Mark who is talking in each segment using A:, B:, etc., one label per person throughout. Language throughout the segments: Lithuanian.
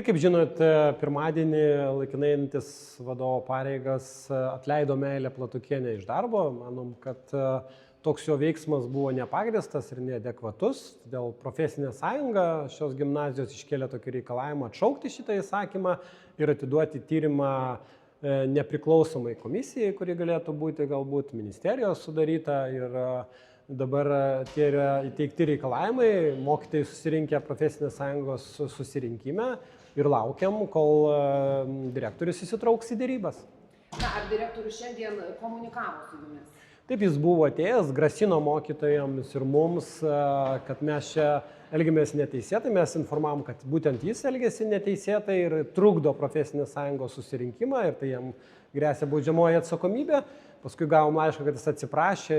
A: Kaip žinote, pirmadienį laikinai einantis vadovo pareigas atleido Meilę Platukienę iš darbo. Manom, kad toks jo veiksmas buvo nepagrįstas ir neadekvatus. Dėl profesinė sąjunga šios gimnazijos iškėlė tokį reikalavimą atšaukti šitą įsakymą ir atiduoti tyrimą nepriklausomai komisijai, kuri galėtų būti galbūt ministerijos sudaryta. Ir dabar tie yra įteikti reikalavimai, mokytojai susirinkę profesinės sąjungos susirinkime ir laukiam, kol direktorius įsitrauks į dėrybas.
B: Na, ar direktorius šiandien komunikavo su jumis?
A: Taip, jis buvo atėjęs, grasino mokytojams ir mums, kad mes čia elgiamės neteisėtai. Mes informavom, kad būtent jis elgėsi neteisėtai ir trukdo profesinės sąjungos susirinkimą ir tai jam gresia baudžiamoji atsakomybė. Paskui gavom laišką, kad jis atsiprašė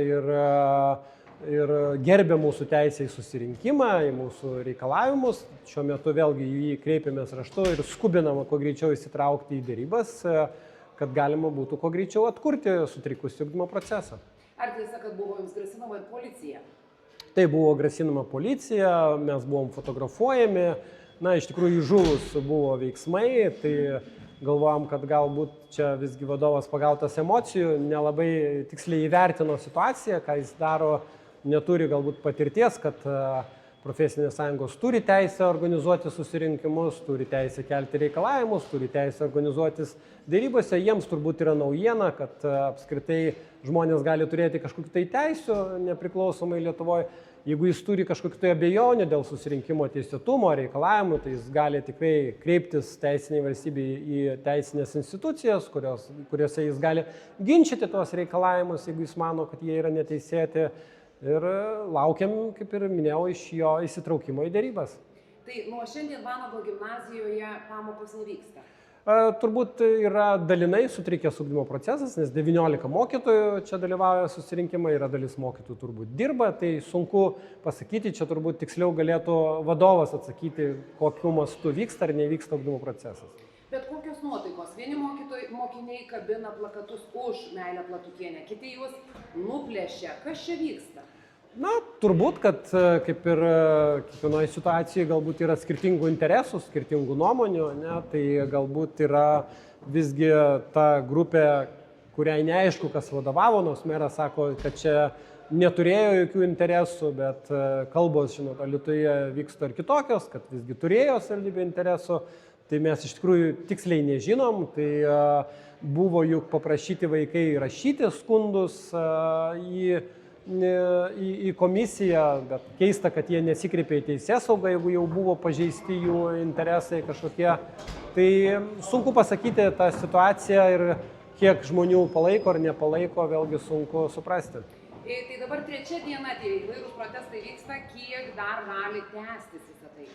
A: ir gerbė mūsų teisę į susirinkimą, į mūsų reikalavimus. Šiuo metu vėlgi jį kreipėmės raštu ir skubinama kuo greičiau įsitraukti į dėrybas, kad galima būtų kuo greičiau atkurti sutrikusį ugdymo procesą.
B: Ar tiesa, kad buvo jums grasinama ir policija?
A: Tai buvo grasinama policija, mes buvom fotografuojami. Na, iš tikrųjų įžūlus buvo veiksmai, tai galvojom, kad galbūt čia visgi vadovas pagautas emocijų, nelabai tiksliai įvertino situaciją, ką jis daro, neturi galbūt patirties, kad profesinės sąjungos turi teisę organizuoti susirinkimus, turi teisę kelti reikalavimus, turi teisę organizuotis dėrybose. Jiems turbūt yra naujiena, kad apskritai žmonės gali turėti kažkokių tai teisių nepriklausomai Lietuvoje. Jeigu jis turi kažkokių tai abejonių dėl susirinkimo teisėtumo reikalavimų, tai jis gali tikrai kreiptis teisiniai valstybei į teisinės institucijas, kuriuose jis gali ginčyti tuos reikalavimus, jeigu jis mano, kad jie yra neteisėti. Ir laukiam, kaip ir minėjau, iš jo įsitraukimo į dėrybas.
B: Tai nuo šiandien Vanago gimnazijoje pamokos nevyksta?
A: Turbūt yra dalinai sutrikęs ugdymo procesas, nes 19 mokytojų čia dalyvauja susirinkimai, yra dalis mokytojų turbūt dirba, tai sunku pasakyti, čia turbūt tiksliau galėtų vadovas atsakyti, kokiu mastu vyksta ar nevyksta ugdymo procesas.
B: Bet kokios nuotaikos? Vieni mokiniai kabina plakatus už Meilę Platukienę, kiti juos nuplėšia. Kas čia vyksta?
A: Na, turbūt, kad kaip ir kiekvienoje situacijoje galbūt yra skirtingų interesų, skirtingų nuomonių, ne? Tai galbūt yra visgi ta grupė, kuriai neaišku, kas vadovavo, nors meras sako, kad čia neturėjo jokių interesų, bet kalbos, žinot, Alytuje vyksta ir kitokios, kad visgi turėjo savivaldybė interesų. Tai mes iš tikrųjų tiksliai nežinom, tai buvo juk paprašyti vaikai rašyti skundus į komisiją, bet keista, kad jie nesikreipė į teisėsaugą, jeigu jau buvo pažeisti jų interesai kažkokie. Tai sunku pasakyti tą situaciją ir kiek žmonių palaiko ar nepalaiko, vėlgi sunku suprasti.
B: Tai dabar trečia diena, tie įvairūs protestai vyksta, kiek dar gali tęstis visą tai?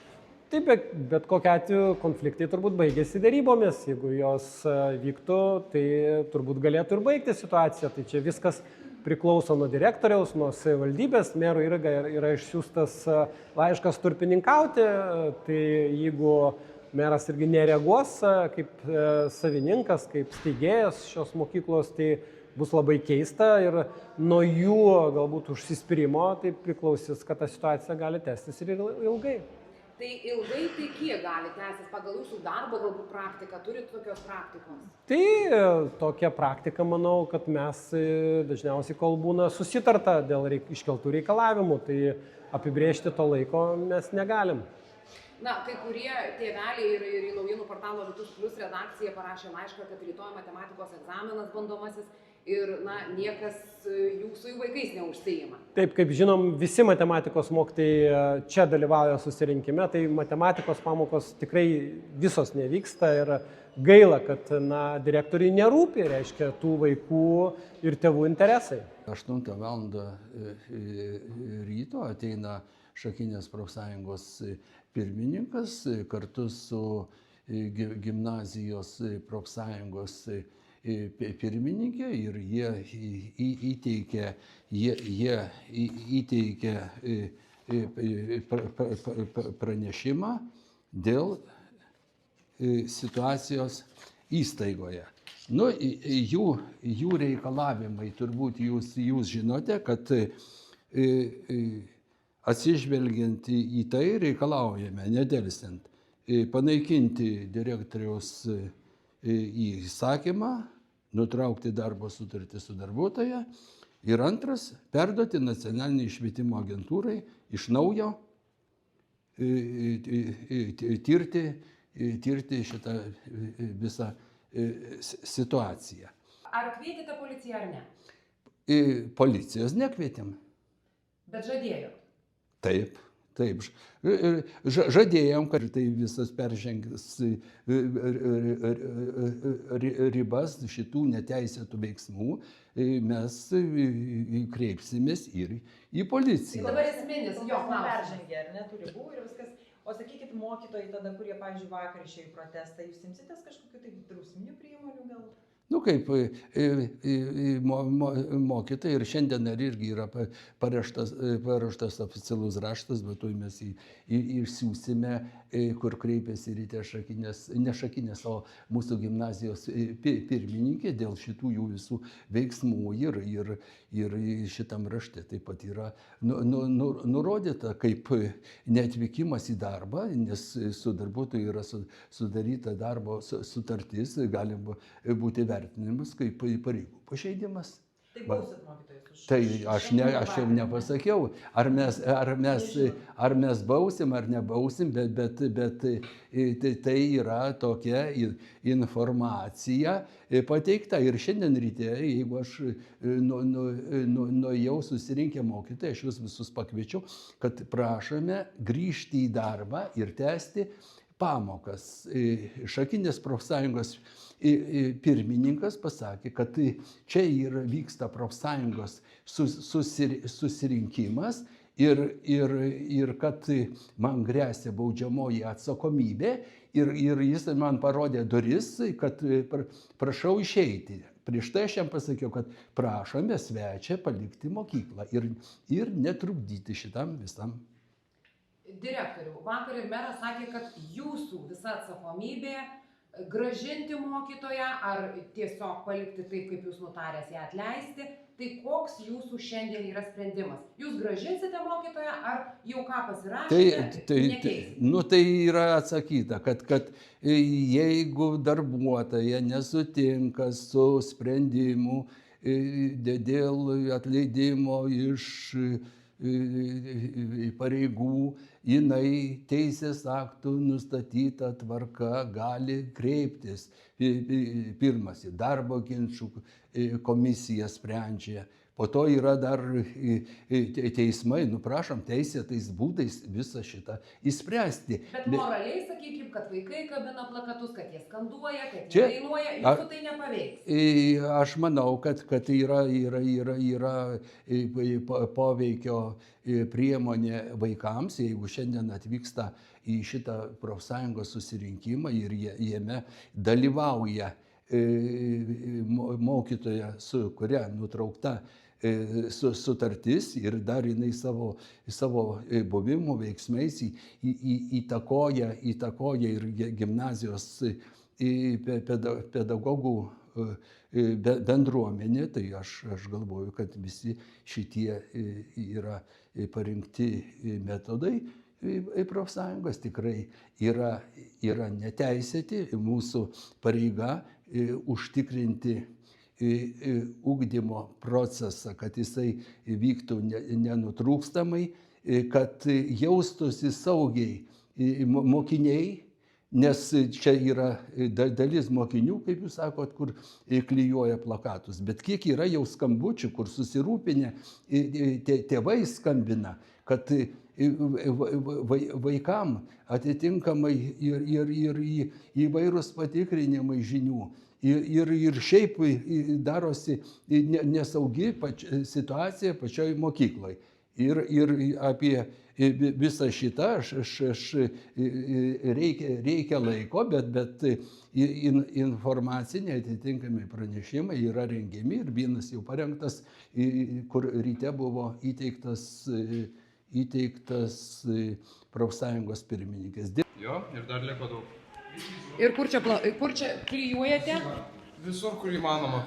A: Taip, bet kokiu atveju konfliktai turbūt baigėsi derybomis. Jeigu jos vyktų, tai turbūt galėtų ir baigti situaciją. Tai čia viskas priklauso nuo direktoriaus, nuo savivaldybės. Merui yra išsiųstas laiškas turpininkauti. Tai jeigu meras irgi nereaguos kaip savininkas, kaip steigėjas šios mokyklos, tai bus labai keista ir nuo jų galbūt užsispyrimo tai priklausys, kad ta situacija gali tęstis ir ilgai.
B: Tai ilgai, tai kiek gali tęstis pagal jūsų darbo galbūt praktiką? Turit tokios praktikos?
A: Tai tokia praktika, manau, kad mes dažniausiai, kol būna susitarta dėl iškeltų reikalavimų, tai apibrėžti to laiko mes negalim.
B: Na, kai kurie tėveliai ir į naujienų portalo Alytus Plius redakcija parašė laišką, kad rytoj matematikos egzaminas bandomasis ir, na, niekas jūsų vaikais neužsiima. Taip,
A: kaip žinom, visi matematikos mokytojai čia dalyvauja susirinkime, tai matematikos pamokos tikrai visos nevyksta ir gaila, kad direktoriai nerūpi, reiškia, tų vaikų ir tėvų interesai.
C: 8 val. Ryto ateina Šakinės profsąjungos pirmininkas kartu su gimnazijos profsąjungos pirmininkė ir jie įteikė pranešimą dėl situacijos įstaigoje. Nu, jų reikalavimai, turbūt jūs žinote, kad atsižvelgiant į tai reikalaujame, nedelsiant, panaikinti direktoriaus įsakymą, nutraukti darbo sutartį su darbuotoja. Ir antras, perduoti nacionaliniai švietimo agentūrai iš naujo tirti šitą visą situaciją.
B: Ar kvietėte policiją ar ne?
C: Policijos nekvietėm.
B: Bet žadėjo.
C: Taip. Žadėjom, kad tai visas peržengęs ribas šitų neteisėtų veiksmų, mes kreipsimės ir į policiją.
B: Dabar esminis jo klausimas.
D: Peržengė, ar ne, tų ribų ir viskas. O sakykit, mokytojai tada, kurie, pavyzdžiui, vakar išėjo į protestą, jūs imsitės kažkokiu tai drausminių priemonių gal?
C: Nu kaip mokytojai ir šiandien irgi yra paruoštas oficialus raštas, bet tuoj mes išsiųsime, kur kreipiasi ryte ne šakinės, o mūsų gimnazijos pirmininkė dėl šitų jų visų veiksmų ir šitam rašte taip pat yra nurodyta kaip neatvykimas į darbą, nes su darbuotoju yra sudaryta darbo sutartis, gali būti vertinimas kaip pareigų pažeidimas.
D: Tai bausit mokytojus už...
C: Tai aš jau nepasakiau, ar mes bausim ar nebausim, bet tai yra tokia informacija pateikta. Ir šiandien ryte, jeigu aš nuėjau susirinkę mokytojai, aš jūs visus pakviečiau, kad prašome grįžti į darbą ir tęsti pamokas. Šakinės profsąjungos pirmininkas pasakė, kad čia vyksta profsąjungos susirinkimas ir kad man gresia baudžiamoji atsakomybė ir jis man parodė duris, kad prašau išeiti. Prieš tai aš jam pasakiau, kad prašome svečią palikti mokyklą ir netrukdyti šitam visam.
B: Direktoriau, vakar ir meras sakė, kad jūsų visa atsakomybė grąžinti mokytoją ar tiesiog palikti taip, kaip jūs nutaręs ją atleisti. Tai koks jūsų šiandien yra sprendimas? Jūs grąžinsite mokytoją ar jau ką pasirašėte?
C: Tai yra atsakyta, kad jeigu darbuotoja nesutinka su sprendimu dėl atleidimo iš pareigų, jinai teisės aktų nustatyta tvarka gali kreiptis. Pirmas, darbo ginčų komisija sprendžia. Po to yra dar teismai, prašom teisėtais būdais visą šitą įspręsti.
B: Bet moraliai, sakykime, kad vaikai kabina plakatus, kad jie skanduoja, kad jie dainuoja, jūsų tai nepaveiks.
C: Aš manau, kad yra poveikio priemonė vaikams, jeigu šiandien atvyksta į šitą profsąjungos susirinkimą ir jame dalyvauja mokytoja, su kuria nutraukta sutartis ir dar jinai savo buvimo veiksmais įtakoja ir gimnazijos pedagogų bendruomenė, tai aš galvoju, kad visi šitie yra parinkti metodai profsąjungos tikrai yra neteisėti. Mūsų pareiga užtikrinti ugdymo procesą, kad jisai vyktų nenutrūkstamai, kad jaustųsi saugiai mokiniai, nes čia yra dalis mokinių, kaip jūs sakot, kur klijuoja plakatus, bet kiek yra jau skambučių, kur susirūpinę tėvai skambina, kad vaikam atitinkamai ir įvairūs patikrinimai žinių. Ir šiaip darosi nesaugi situacija pačioj mokyklai. Ir apie visą šitą reikia laiko, bet informaciniai atitinkami pranešimai yra rengiami ir vienas jau parengtas, kur ryte buvo įteiktas profsąjungos pirmininkės.
E: Jo, ir dar liko daug.
B: Ir kur čia klijuojate?
E: Visur, kur įmanoma.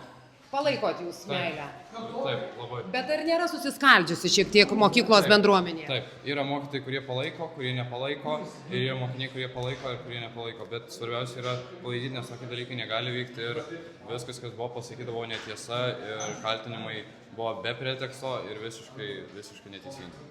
B: Palaikot jūs meilę.
E: Taip, labai.
B: Bet ar nėra susiskaldžiusi šiek tiek mokyklos bendruomenė?
E: Taip, yra mokytojai, kurie palaiko, kurie nepalaiko, ir yra mokiniai, kurie palaiko ir kurie nepalaiko. Bet svarbiausia yra palaidyti, nes tokie dalykai negali vykti ir viskas, kas buvo pasakyta, buvo netiesa ir kaltinimai buvo be preteksto ir visiškai neteisingi.